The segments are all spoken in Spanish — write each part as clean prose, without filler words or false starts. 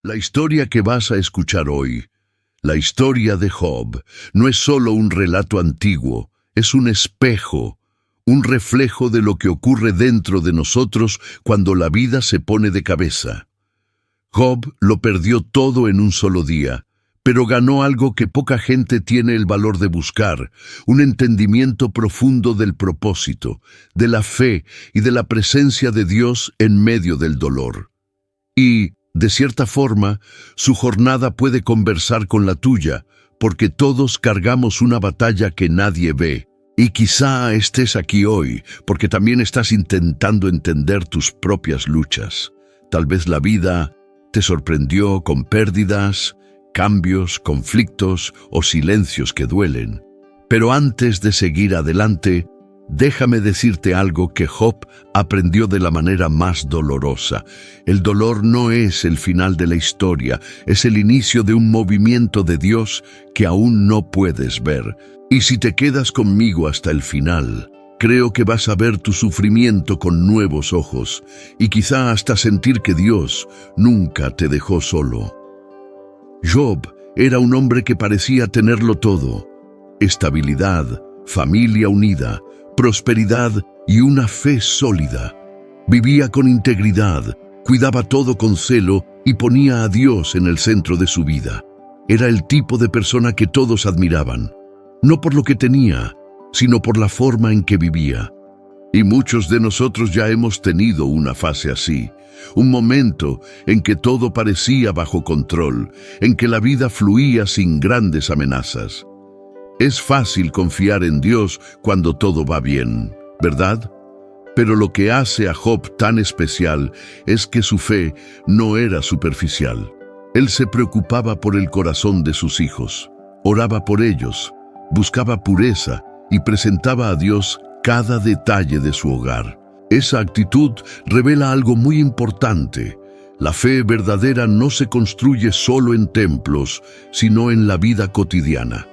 La historia que vas a escuchar hoy, la historia de Job, no es solo un relato antiguo, es un espejo, un reflejo de lo que ocurre dentro de nosotros cuando la vida se pone de cabeza. Job lo perdió todo en un solo día, pero ganó algo que poca gente tiene el valor de buscar, un entendimiento profundo del propósito, de la fe y de la presencia de Dios en medio del dolor. Y, de cierta forma, su jornada puede conversar con la tuya, porque todos cargamos una batalla que nadie ve. Y quizá estés aquí hoy, porque también estás intentando entender tus propias luchas. Tal vez la vida te sorprendió con pérdidas, cambios, conflictos o silencios que duelen. Pero antes de seguir adelante, déjame decirte algo que Job aprendió de la manera más dolorosa. El dolor no es el final de la historia, es el inicio de un movimiento de Dios que aún no puedes ver. Y si te quedas conmigo hasta el final, creo que vas a ver tu sufrimiento con nuevos ojos y quizá hasta sentir que Dios nunca te dejó solo. Job era un hombre que parecía tenerlo todo: estabilidad, familia unida, prosperidad y una fe sólida. Vivía con integridad, cuidaba todo con celo y ponía a Dios en el centro de su vida. Era el tipo de persona que todos admiraban, no por lo que tenía, sino por la forma en que vivía. Y muchos de nosotros ya hemos tenido una fase así, un momento en que todo parecía bajo control, en que la vida fluía sin grandes amenazas. Es fácil confiar en Dios cuando todo va bien, ¿verdad? Pero lo que hace a Job tan especial es que su fe no era superficial. Él se preocupaba por el corazón de sus hijos, oraba por ellos, buscaba pureza y presentaba a Dios cada detalle de su hogar. Esa actitud revela algo muy importante. La fe verdadera no se construye solo en templos, sino en la vida cotidiana.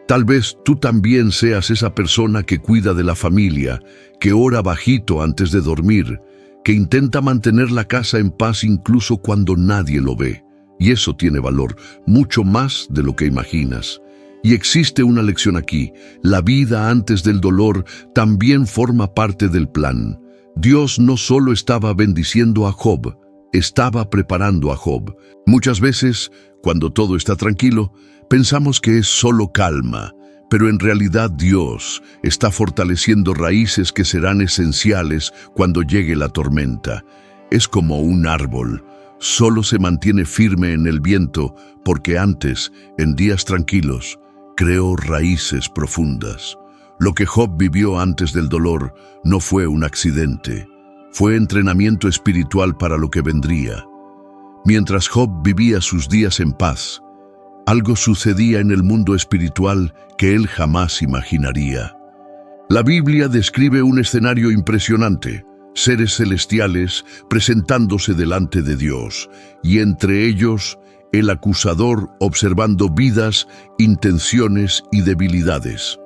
Tal vez tú también seas esa persona que cuida de la familia, que ora bajito antes de dormir, que intenta mantener la casa en paz incluso cuando nadie lo ve. Y eso tiene valor, mucho más de lo que imaginas. Y existe una lección aquí: la vida antes del dolor también forma parte del plan. Dios no solo estaba bendiciendo a Job, estaba preparando a Job. Muchas veces, cuando todo está tranquilo, pensamos que es solo calma, pero en realidad Dios está fortaleciendo raíces que serán esenciales cuando llegue la tormenta. Es como un árbol, solo se mantiene firme en el viento porque antes, en días tranquilos, creó raíces profundas. Lo que Job vivió antes del dolor no fue un accidente, fue entrenamiento espiritual para lo que vendría. Mientras Job vivía sus días en paz, algo sucedía en el mundo espiritual que él jamás imaginaría. La Biblia describe un escenario impresionante: seres celestiales presentándose delante de Dios, y entre ellos el acusador observando vidas, intenciones y debilidades.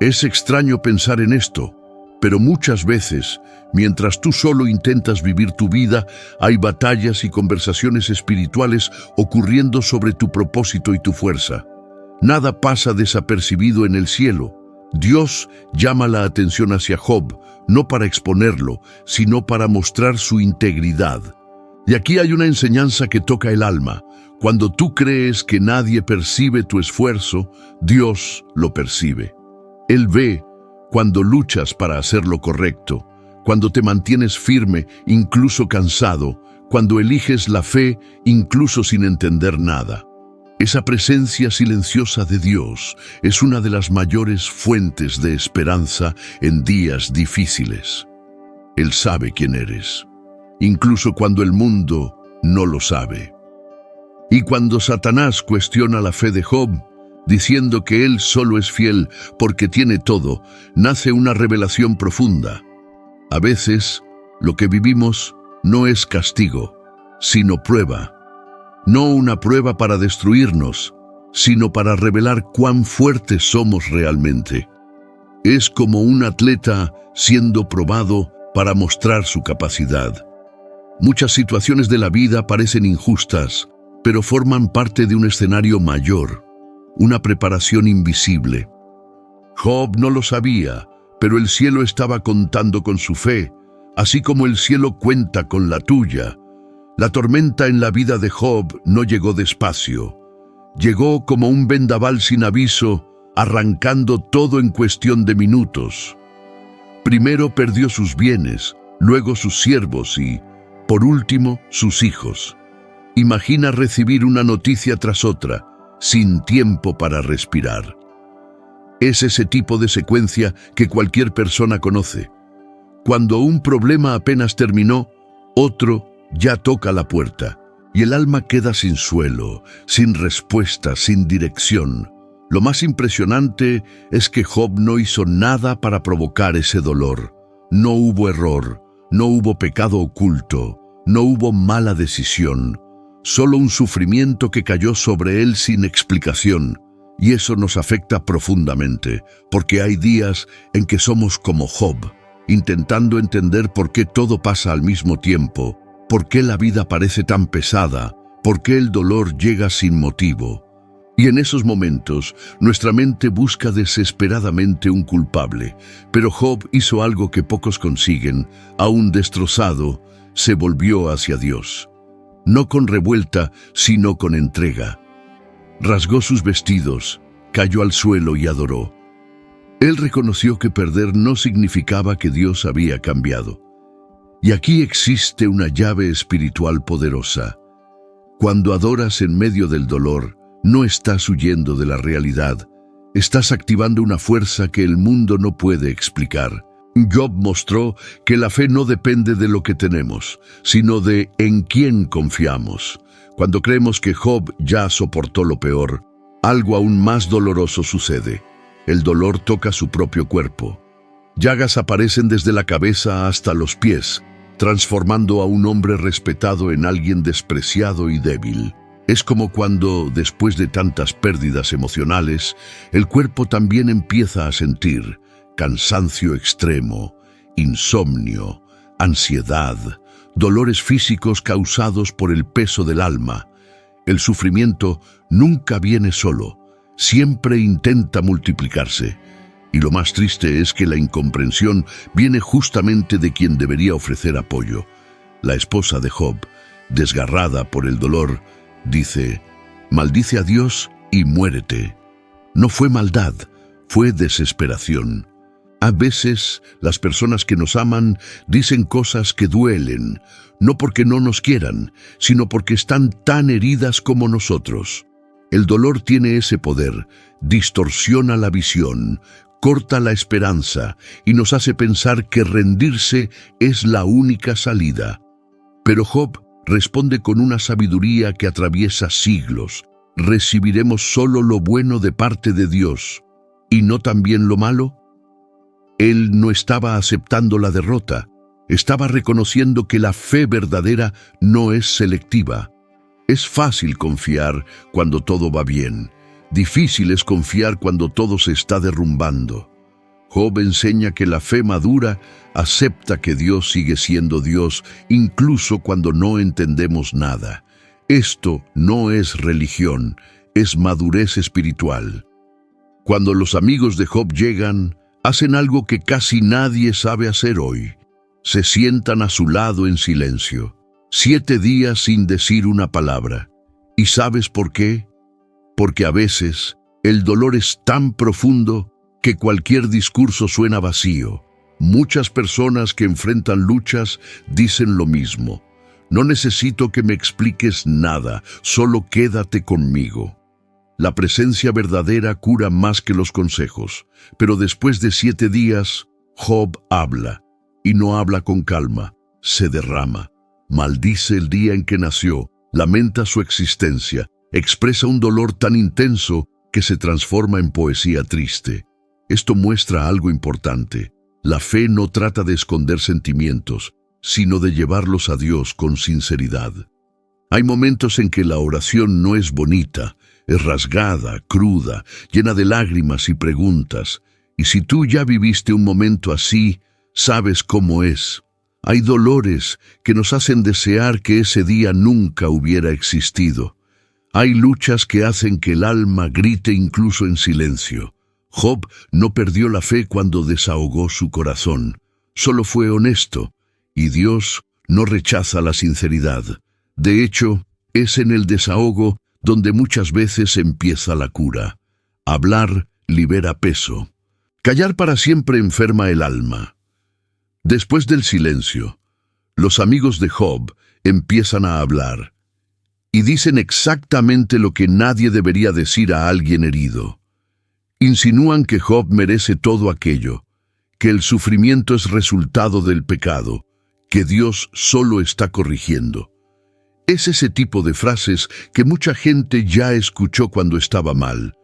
Es extraño pensar en esto, pero muchas veces, mientras tú solo intentas vivir tu vida, hay batallas y conversaciones espirituales ocurriendo sobre tu propósito y tu fuerza. Nada pasa desapercibido en el cielo. Dios llama la atención hacia Job, no para exponerlo, sino para mostrar su integridad. Y aquí hay una enseñanza que toca el alma. Cuando tú crees que nadie percibe tu esfuerzo, Dios lo percibe. Él ve cuando luchas para hacer lo correcto, cuando te mantienes firme, incluso cansado, cuando eliges la fe, incluso sin entender nada. Esa presencia silenciosa de Dios es una de las mayores fuentes de esperanza en días difíciles. Él sabe quién eres, incluso cuando el mundo no lo sabe. Y cuando Satanás cuestiona la fe de Job, diciendo que él solo es fiel porque tiene todo, nace una revelación profunda. A veces, lo que vivimos no es castigo, sino prueba. No una prueba para destruirnos, sino para revelar cuán fuertes somos realmente. Es como un atleta siendo probado para mostrar su capacidad. Muchas situaciones de la vida parecen injustas, pero forman parte de un escenario mayor, una preparación invisible. Job no lo sabía, pero el cielo estaba contando con su fe, así como el cielo cuenta con la tuya. La tormenta en la vida de Job no llegó despacio. Llegó como un vendaval sin aviso, arrancando todo en cuestión de minutos. Primero perdió sus bienes, luego sus siervos y, por último, sus hijos. Imagina recibir una noticia tras otra, sin tiempo para respirar. Es ese tipo de secuencia que cualquier persona conoce. Cuando un problema apenas terminó, otro ya toca la puerta, y el alma queda sin suelo, sin respuesta, sin dirección. Lo más impresionante es que Job no hizo nada para provocar ese dolor. No hubo error, no hubo pecado oculto, no hubo mala decisión, solo un sufrimiento que cayó sobre él sin explicación. Y eso nos afecta profundamente, porque hay días en que somos como Job, intentando entender por qué todo pasa al mismo tiempo, por qué la vida parece tan pesada, por qué el dolor llega sin motivo. Y en esos momentos, nuestra mente busca desesperadamente un culpable, pero Job hizo algo que pocos consiguen. Aún destrozado, se volvió hacia Dios. No con revuelta, sino con entrega. Rasgó sus vestidos, cayó al suelo y adoró. Él reconoció que perder no significaba que Dios había cambiado. Y aquí existe una llave espiritual poderosa. Cuando adoras en medio del dolor, no estás huyendo de la realidad, estás activando una fuerza que el mundo no puede explicar. Job mostró que la fe no depende de lo que tenemos, sino de en quién confiamos. Cuando creemos que Job ya soportó lo peor, algo aún más doloroso sucede. El dolor toca su propio cuerpo. Llagas aparecen desde la cabeza hasta los pies, transformando a un hombre respetado en alguien despreciado y débil. Es como cuando, después de tantas pérdidas emocionales, el cuerpo también empieza a sentir cansancio extremo, insomnio, ansiedad, dolores físicos causados por el peso del alma. El sufrimiento nunca viene solo, siempre intenta multiplicarse. Y lo más triste es que la incomprensión viene justamente de quien debería ofrecer apoyo. La esposa de Job, desgarrada por el dolor, dice: «Maldice a Dios y muérete». No fue maldad, fue desesperación. A veces, las personas que nos aman dicen cosas que duelen, no porque no nos quieran, sino porque están tan heridas como nosotros. El dolor tiene ese poder, distorsiona la visión, corta la esperanza y nos hace pensar que rendirse es la única salida. Pero Job responde con una sabiduría que atraviesa siglos. ¿Recibiremos solo lo bueno de parte de Dios y no también lo malo? Él no estaba aceptando la derrota, estaba reconociendo que la fe verdadera no es selectiva. Es fácil confiar cuando todo va bien, difícil es confiar cuando todo se está derrumbando. Job enseña que la fe madura acepta que Dios sigue siendo Dios incluso cuando no entendemos nada. Esto no es religión, es madurez espiritual. Cuando los amigos de Job llegan, hacen algo que casi nadie sabe hacer hoy. Se sientan a su lado en silencio, 7 días sin decir una palabra. ¿Y sabes por qué? Porque a veces el dolor es tan profundo que cualquier discurso suena vacío. Muchas personas que enfrentan luchas dicen lo mismo: «No necesito que me expliques nada, solo quédate conmigo». La presencia verdadera cura más que los consejos, pero después de 7 días, Job habla, y no habla con calma, se derrama. Maldice el día en que nació, lamenta su existencia, expresa un dolor tan intenso que se transforma en poesía triste. Esto muestra algo importante. La fe no trata de esconder sentimientos, sino de llevarlos a Dios con sinceridad. Hay momentos en que la oración no es bonita, es rasgada, cruda, llena de lágrimas y preguntas. Y si tú ya viviste un momento así, sabes cómo es. Hay dolores que nos hacen desear que ese día nunca hubiera existido. Hay luchas que hacen que el alma grite incluso en silencio. Job no perdió la fe cuando desahogó su corazón. Solo fue honesto, y Dios no rechaza la sinceridad. De hecho, es en el desahogo donde muchas veces empieza la cura. Hablar libera peso. Callar para siempre enferma el alma. Después del silencio, los amigos de Job empiezan a hablar y dicen exactamente lo que nadie debería decir a alguien herido. Insinúan que Job merece todo aquello, que el sufrimiento es resultado del pecado, que Dios solo está corrigiendo. Es ese tipo de frases que mucha gente ya escuchó cuando estaba mal.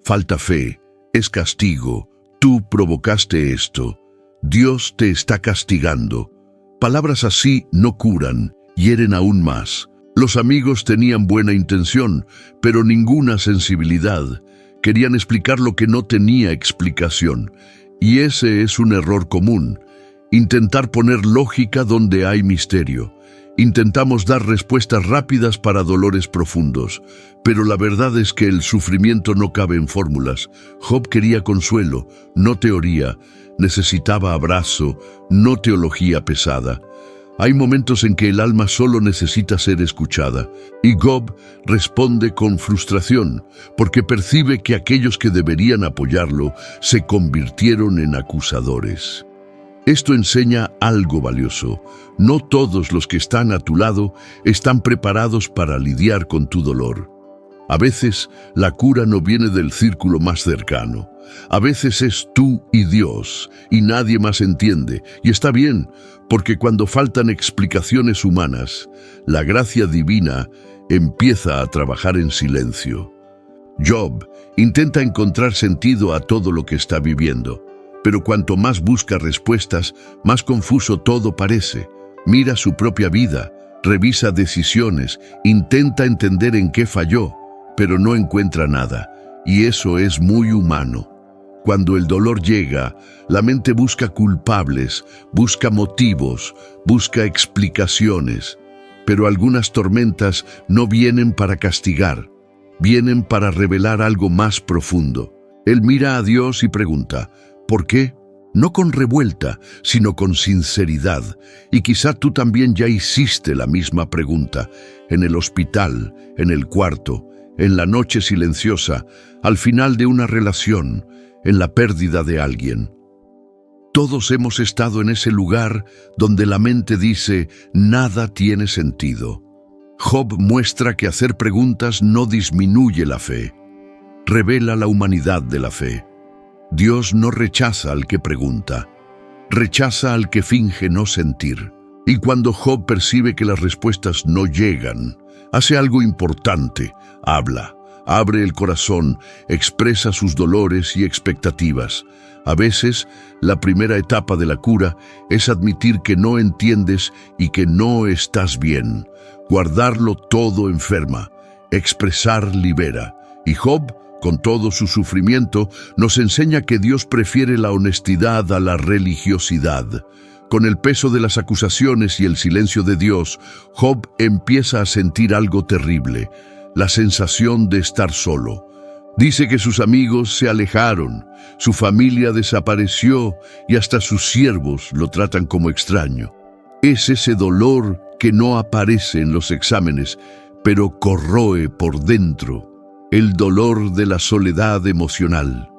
Falta fe, es castigo, tú provocaste esto, Dios te está castigando. Palabras así no curan, hieren aún más. Los amigos tenían buena intención, pero ninguna sensibilidad. Querían explicar lo que no tenía explicación. Y ese es un error común. Intentar poner lógica donde hay misterio. Intentamos dar respuestas rápidas para dolores profundos, pero la verdad es que el sufrimiento no cabe en fórmulas. Job quería consuelo, no teoría. Necesitaba abrazo, no teología pesada. Hay momentos en que el alma solo necesita ser escuchada, y Job responde con frustración, porque percibe que aquellos que deberían apoyarlo se convirtieron en acusadores. Esto enseña algo valioso. No todos los que están a tu lado están preparados para lidiar con tu dolor. A veces la cura no viene del círculo más cercano. A veces es tú y Dios, y nadie más entiende, y está bien, porque cuando faltan explicaciones humanas, la gracia divina empieza a trabajar en silencio. Job intenta encontrar sentido a todo lo que está viviendo, pero cuanto más busca respuestas, más confuso todo parece. Mira su propia vida, revisa decisiones, intenta entender en qué falló, pero no encuentra nada, y eso es muy humano. Cuando el dolor llega, la mente busca culpables, busca motivos, busca explicaciones. Pero algunas tormentas no vienen para castigar, vienen para revelar algo más profundo. Él mira a Dios y pregunta, ¿por qué? No con revuelta, sino con sinceridad. Y quizá tú también ya hiciste la misma pregunta, en el hospital, en el cuarto, en la noche silenciosa, al final de una relación, en la pérdida de alguien. Todos hemos estado en ese lugar donde la mente dice, nada tiene sentido. Job muestra que hacer preguntas no disminuye la fe, revela la humanidad de la fe. Dios no rechaza al que pregunta, rechaza al que finge no sentir. Y cuando Job percibe que las respuestas no llegan, hace algo importante, habla. Abre el corazón, expresa sus dolores y expectativas. A veces, la primera etapa de la cura es admitir que no entiendes y que no estás bien. Guardarlo todo enferma, expresar libera. Y Job, con todo su sufrimiento, nos enseña que Dios prefiere la honestidad a la religiosidad. Con el peso de las acusaciones y el silencio de Dios, Job empieza a sentir algo terrible. La sensación de estar solo. Dice que sus amigos se alejaron, su familia desapareció y hasta sus siervos lo tratan como extraño. Es ese dolor que no aparece en los exámenes, pero corroe por dentro, el dolor de la soledad emocional.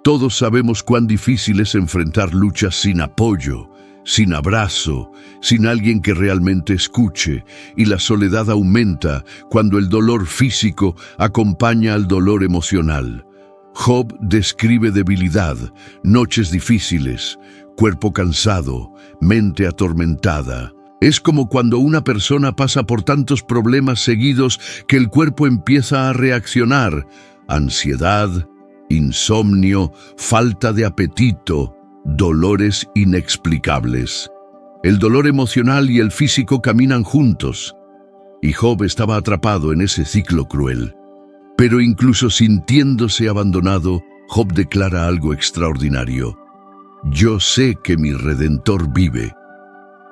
Todos sabemos cuán difícil es enfrentar luchas sin apoyo, sin abrazo, sin alguien que realmente escuche, y la soledad aumenta cuando el dolor físico acompaña al dolor emocional. Job describe debilidad, noches difíciles, cuerpo cansado, mente atormentada. Es como cuando una persona pasa por tantos problemas seguidos que el cuerpo empieza a reaccionar. Ansiedad, insomnio, falta de apetito, dolores inexplicables. El dolor emocional y el físico caminan juntos, y Job estaba atrapado en ese ciclo cruel. Pero incluso sintiéndose abandonado, Job declara algo extraordinario. Yo sé que mi Redentor vive.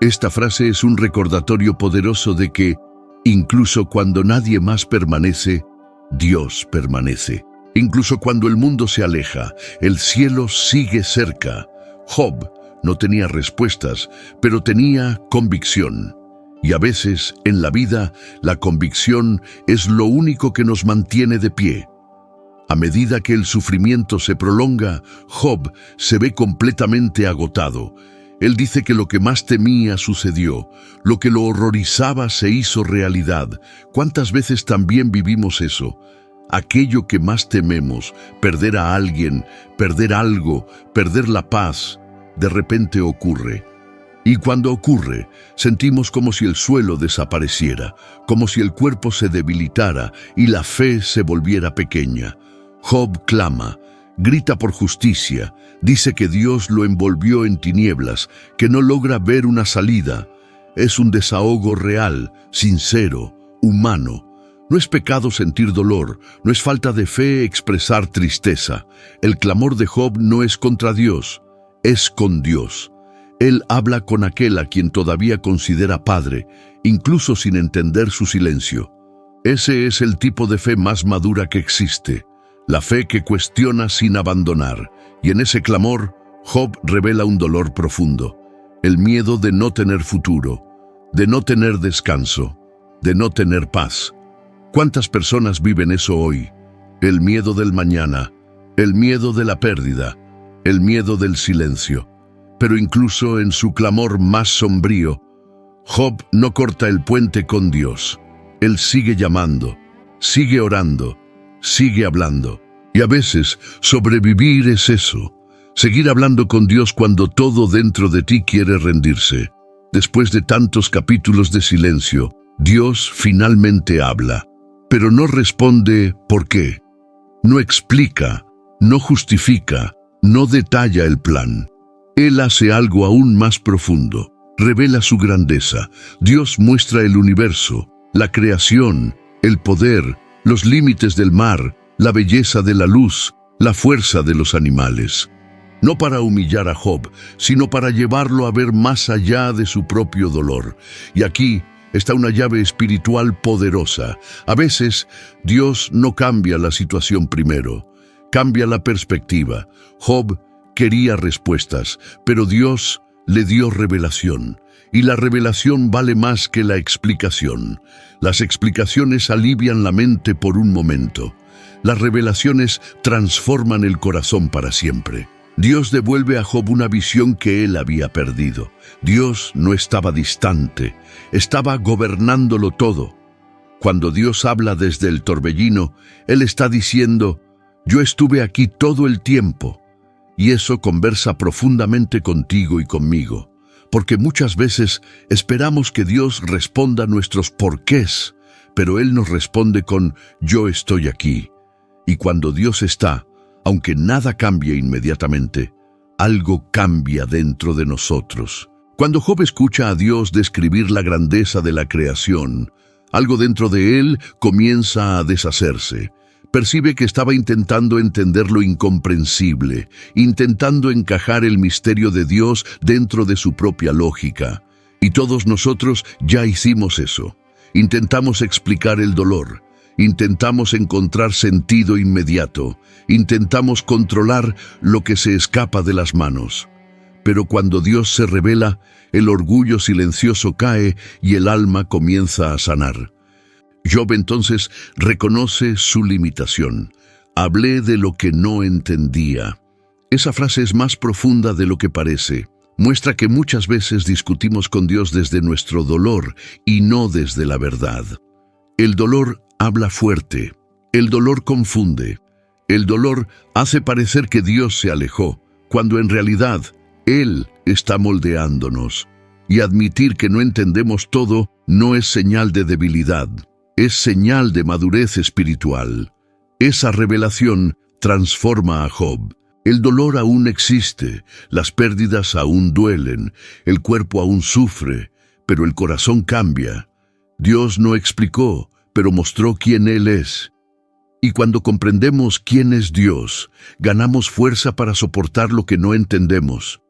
Esta frase es un recordatorio poderoso de que, incluso cuando nadie más permanece, Dios permanece. Incluso cuando el mundo se aleja, el cielo sigue cerca. Job no tenía respuestas, pero tenía convicción. Y a veces, en la vida, la convicción es lo único que nos mantiene de pie. A medida que el sufrimiento se prolonga, Job se ve completamente agotado. Él dice que lo que más temía sucedió, lo que lo horrorizaba se hizo realidad. ¿Cuántas veces también vivimos eso? Aquello que más tememos, perder a alguien, perder algo, perder la paz, de repente ocurre. Y cuando ocurre, sentimos como si el suelo desapareciera, como si el cuerpo se debilitara y la fe se volviera pequeña. Job clama, grita por justicia, dice que Dios lo envolvió en tinieblas, que no logra ver una salida. Es un desahogo real, sincero, humano. No es pecado sentir dolor, no es falta de fe expresar tristeza. El clamor de Job no es contra Dios, es con Dios. Él habla con aquel a quien todavía considera padre, incluso sin entender su silencio. Ese es el tipo de fe más madura que existe, la fe que cuestiona sin abandonar. Y en ese clamor, Job revela un dolor profundo, el miedo de no tener futuro, de no tener descanso, de no tener paz. ¿Cuántas personas viven eso hoy? El miedo del mañana, el miedo de la pérdida, el miedo del silencio. Pero incluso en su clamor más sombrío, Job no corta el puente con Dios. Él sigue llamando, sigue orando, sigue hablando. Y a veces sobrevivir es eso, seguir hablando con Dios cuando todo dentro de ti quiere rendirse. Después de tantos capítulos de silencio, Dios finalmente habla, pero no responde por qué. No explica, no justifica, no detalla el plan. Él hace algo aún más profundo, revela su grandeza. Dios muestra el universo, la creación, el poder, los límites del mar, la belleza de la luz, la fuerza de los animales. No para humillar a Job, sino para llevarlo a ver más allá de su propio dolor. Y aquí está una llave espiritual poderosa. A veces, Dios no cambia la situación primero, cambia la perspectiva. Job quería respuestas, pero Dios le dio revelación. Y la revelación vale más que la explicación. Las explicaciones alivian la mente por un momento. Las revelaciones transforman el corazón para siempre. Dios devuelve a Job una visión que él había perdido. Dios no estaba distante, estaba gobernándolo todo. Cuando Dios habla desde el torbellino, Él está diciendo, yo estuve aquí todo el tiempo. Y eso conversa profundamente contigo y conmigo, porque muchas veces esperamos que Dios responda nuestros porqués, pero Él nos responde con yo estoy aquí. Y cuando Dios está, aunque nada cambie inmediatamente, algo cambia dentro de nosotros. Cuando Job escucha a Dios describir la grandeza de la creación, algo dentro de él comienza a deshacerse. Percibe que estaba intentando entender lo incomprensible, intentando encajar el misterio de Dios dentro de su propia lógica. Y todos nosotros ya hicimos eso. Intentamos explicar el dolor, intentamos encontrar sentido inmediato, intentamos controlar lo que se escapa de las manos. Pero cuando Dios se revela, el orgullo silencioso cae y el alma comienza a sanar. Job entonces reconoce su limitación. Hablé de lo que no entendía. Esa frase es más profunda de lo que parece. Muestra que muchas veces discutimos con Dios desde nuestro dolor y no desde la verdad. El dolor habla fuerte. El dolor confunde. El dolor hace parecer que Dios se alejó, cuando en realidad Él está moldeándonos. Y admitir que no entendemos todo no es señal de debilidad. Es señal de madurez espiritual. Esa revelación transforma a Job. El dolor aún existe, las pérdidas aún duelen, el cuerpo aún sufre, pero el corazón cambia. Dios no explicó, pero mostró quién Él es. Y cuando comprendemos quién es Dios, ganamos fuerza para soportar lo que no entendemos.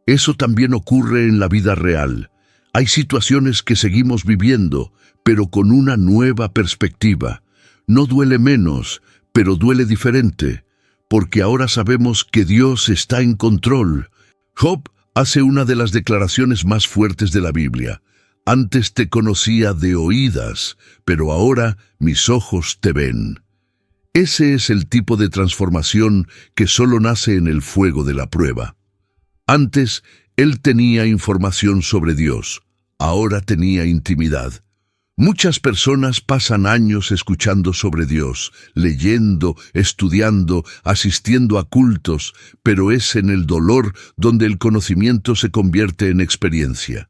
Eso también ocurre en la vida real. Hay situaciones que seguimos viviendo, pero con una nueva perspectiva. No duele menos, pero duele diferente, porque ahora sabemos que Dios está en control. Job hace una de las declaraciones más fuertes de la Biblia. Antes te conocía de oídas, pero ahora mis ojos te ven. Ese es el tipo de transformación que solo nace en el fuego de la prueba. Antes, él tenía información sobre Dios. Ahora tenía intimidad. Muchas personas pasan años escuchando sobre Dios, leyendo, estudiando, asistiendo a cultos, pero es en el dolor donde el conocimiento se convierte en experiencia.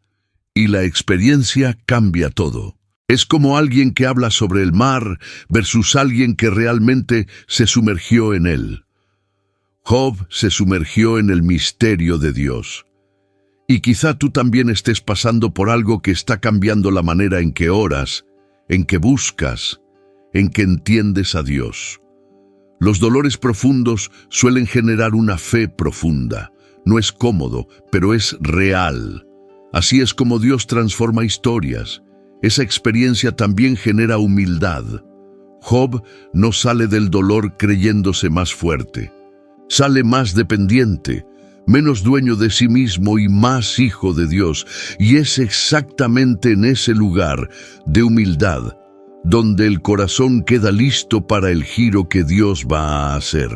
Y la experiencia cambia todo. Es como alguien que habla sobre el mar versus alguien que realmente se sumergió en él. Job se sumergió en el misterio de Dios. Y quizá tú también estés pasando por algo que está cambiando la manera en que oras, en que buscas, en que entiendes a Dios. Los dolores profundos suelen generar una fe profunda. No es cómodo, pero es real. Así es como Dios transforma historias. Esa experiencia también genera humildad. Job no sale del dolor creyéndose más fuerte. Sale más dependiente, menos dueño de sí mismo y más hijo de Dios. Y es exactamente en ese lugar de humildad donde el corazón queda listo para el giro que Dios va a hacer.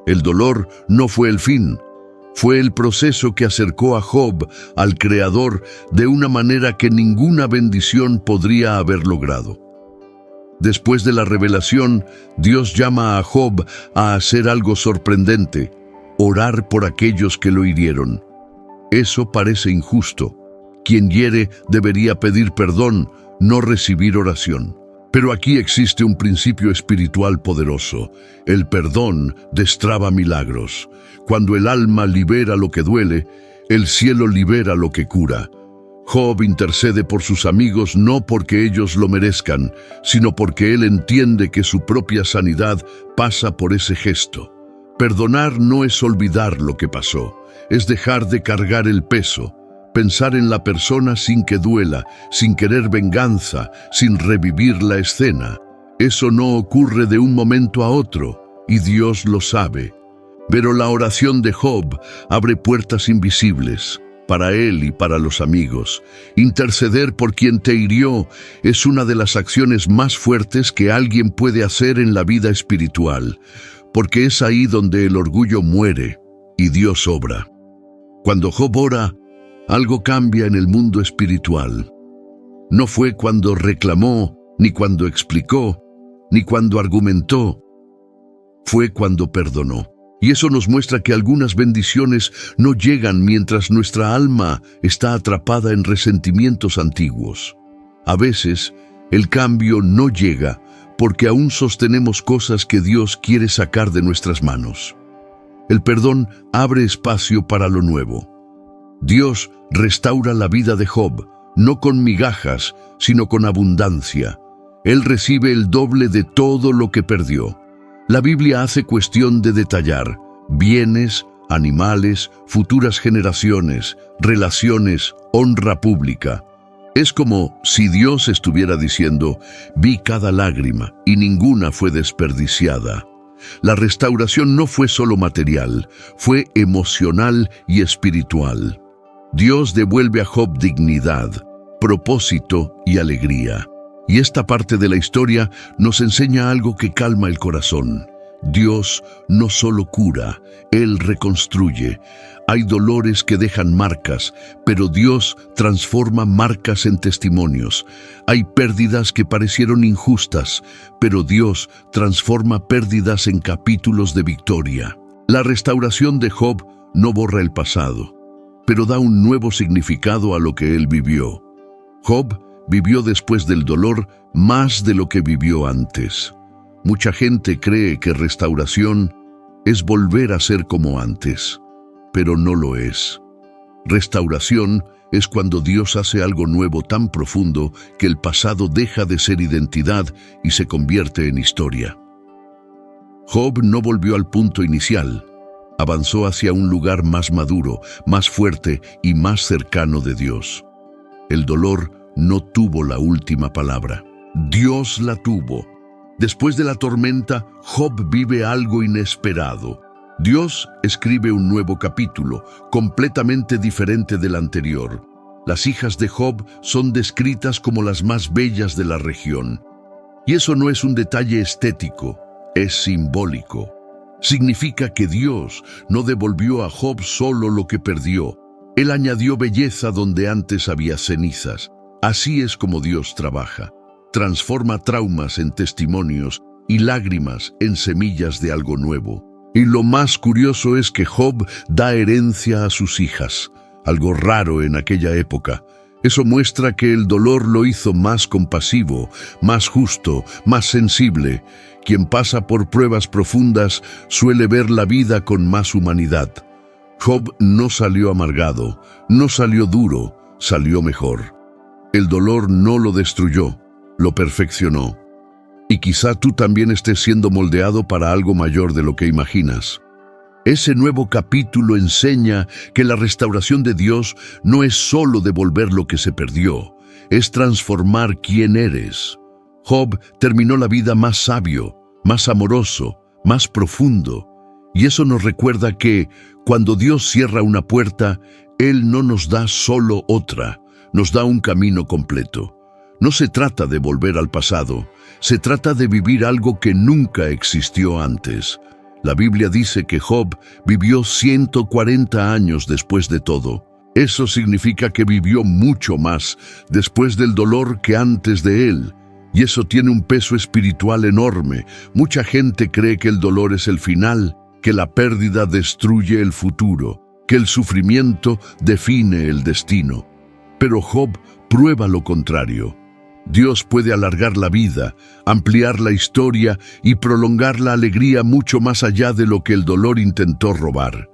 El dolor no fue el fin. Fue el proceso que acercó a Job al Creador de una manera que ninguna bendición podría haber logrado. Después de la revelación, Dios llama a Job a hacer algo sorprendente: orar por aquellos que lo hirieron. Eso parece injusto. Quien hiere debería pedir perdón, no recibir oración. Pero aquí existe un principio espiritual poderoso. El perdón destraba milagros. Cuando el alma libera lo que duele, el cielo libera lo que cura. Job intercede por sus amigos no porque ellos lo merezcan, sino porque él entiende que su propia sanidad pasa por ese gesto. Perdonar no es olvidar lo que pasó, es dejar de cargar el peso. Pensar en la persona sin que duela, sin querer venganza, sin revivir la escena. Eso no ocurre de un momento a otro, y Dios lo sabe. Pero la oración de Job abre puertas invisibles, para él y para los amigos. Interceder por quien te hirió es una de las acciones más fuertes que alguien puede hacer en la vida espiritual, porque es ahí donde el orgullo muere y Dios obra. Cuando Job ora, algo cambia en el mundo espiritual. No fue cuando reclamó, ni cuando explicó, ni cuando argumentó. Fue cuando perdonó. Y eso nos muestra que algunas bendiciones no llegan mientras nuestra alma está atrapada en resentimientos antiguos. A veces, el cambio no llega porque aún sostenemos cosas que Dios quiere sacar de nuestras manos. El perdón abre espacio para lo nuevo. Dios restaura la vida de Job, no con migajas, sino con abundancia. Él recibe el doble de todo lo que perdió. La Biblia hace cuestión de detallar bienes, animales, futuras generaciones, relaciones, honra pública. Es como si Dios estuviera diciendo: vi cada lágrima y ninguna fue desperdiciada. La restauración no fue solo material, fue emocional y espiritual. Dios devuelve a Job dignidad, propósito y alegría. Y esta parte de la historia nos enseña algo que calma el corazón. Dios no solo cura, Él reconstruye. Hay dolores que dejan marcas, pero Dios transforma marcas en testimonios. Hay pérdidas que parecieron injustas, pero Dios transforma pérdidas en capítulos de victoria. La restauración de Job no borra el pasado, pero da un nuevo significado a lo que él vivió. Job vivió después del dolor más de lo que vivió antes. Mucha gente cree que restauración es volver a ser como antes, pero no lo es. Restauración es cuando Dios hace algo nuevo tan profundo que el pasado deja de ser identidad y se convierte en historia. Job no volvió al punto inicial. Avanzó hacia un lugar más maduro, más fuerte y más cercano de Dios. El dolor no tuvo la última palabra. Dios la tuvo. Después de la tormenta, Job vive algo inesperado. Dios escribe un nuevo capítulo, completamente diferente del anterior. Las hijas de Job son descritas como las más bellas de la región. Y eso no es un detalle estético, es simbólico. Significa que Dios no devolvió a Job solo lo que perdió. Él añadió belleza donde antes había cenizas. Así es como Dios trabaja. Transforma traumas en testimonios y lágrimas en semillas de algo nuevo. Y lo más curioso es que Job da herencia a sus hijas, algo raro en aquella época. Eso muestra que el dolor lo hizo más compasivo, más justo, más sensible. Quien pasa por pruebas profundas suele ver la vida con más humanidad. Job no salió amargado, no salió duro, salió mejor. El dolor no lo destruyó, lo perfeccionó. Y quizá tú también estés siendo moldeado para algo mayor de lo que imaginas. Ese nuevo capítulo enseña que la restauración de Dios no es solo devolver lo que se perdió, es transformar quién eres. Job terminó la vida más sabio, más amoroso, más profundo. Y eso nos recuerda que, cuando Dios cierra una puerta, Él no nos da solo otra, nos da un camino completo. No se trata de volver al pasado, se trata de vivir algo que nunca existió antes. La Biblia dice que Job vivió 140 años después de todo. Eso significa que vivió mucho más después del dolor que antes de él. Y eso tiene un peso espiritual enorme. Mucha gente cree que el dolor es el final, que la pérdida destruye el futuro, que el sufrimiento define el destino. Pero Job prueba lo contrario. Dios puede alargar la vida, ampliar la historia y prolongar la alegría mucho más allá de lo que el dolor intentó robar.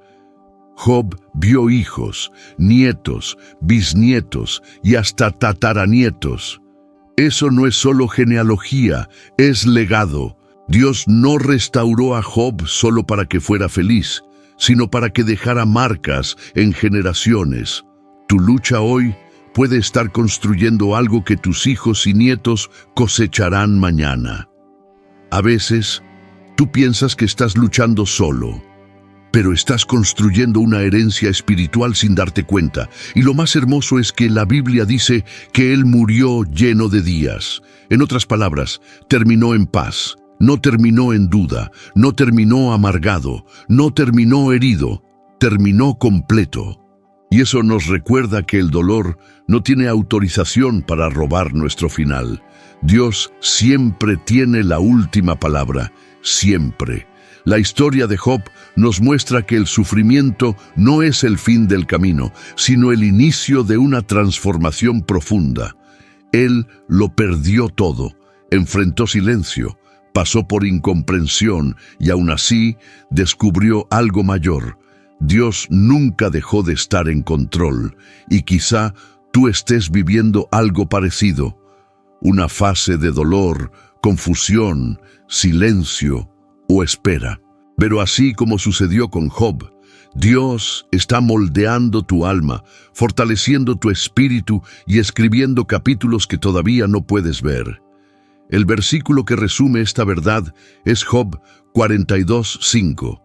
Job vio hijos, nietos, bisnietos y hasta tataranietos. Eso no es solo genealogía, es legado. Dios no restauró a Job solo para que fuera feliz, sino para que dejara marcas en generaciones. Tu lucha hoy puede estar construyendo algo que tus hijos y nietos cosecharán mañana. A veces, tú piensas que estás luchando solo, pero estás construyendo una herencia espiritual sin darte cuenta. Y lo más hermoso es que la Biblia dice que Él murió lleno de días. En otras palabras, terminó en paz, no terminó en duda, no terminó amargado, no terminó herido, terminó completo. Y eso nos recuerda que el dolor no tiene autorización para robar nuestro final. Dios siempre tiene la última palabra, siempre. La historia de Job nos muestra que el sufrimiento no es el fin del camino, sino el inicio de una transformación profunda. Él lo perdió todo, enfrentó silencio, pasó por incomprensión y aún así descubrió algo mayor. Dios nunca dejó de estar en control, y quizá tú estés viviendo algo parecido. Una fase de dolor, confusión, silencio o espera. Pero así como sucedió con Job, Dios está moldeando tu alma, fortaleciendo tu espíritu y escribiendo capítulos que todavía no puedes ver. El versículo que resume esta verdad es Job 42:5.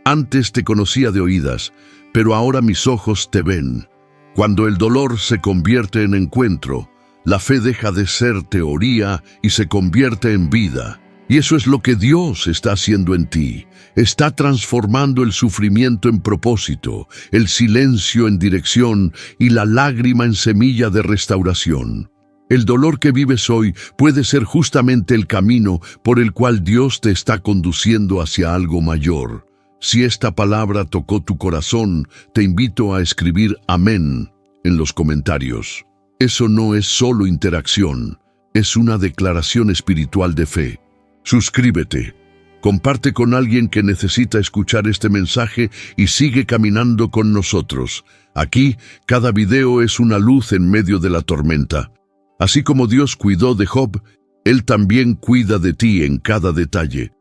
Antes te conocía de oídas, pero ahora mis ojos te ven. Cuando el dolor se convierte en encuentro, la fe deja de ser teoría y se convierte en vida. Y eso es lo que Dios está haciendo en ti. Está transformando el sufrimiento en propósito, el silencio en dirección y la lágrima en semilla de restauración. El dolor que vives hoy puede ser justamente el camino por el cual Dios te está conduciendo hacia algo mayor. Si esta palabra tocó tu corazón, te invito a escribir amén en los comentarios. Eso no es solo interacción, es una declaración espiritual de fe. Suscríbete, comparte con alguien que necesita escuchar este mensaje y sigue caminando con nosotros. Aquí, cada video es una luz en medio de la tormenta. Así como Dios cuidó de Job, Él también cuida de ti en cada detalle.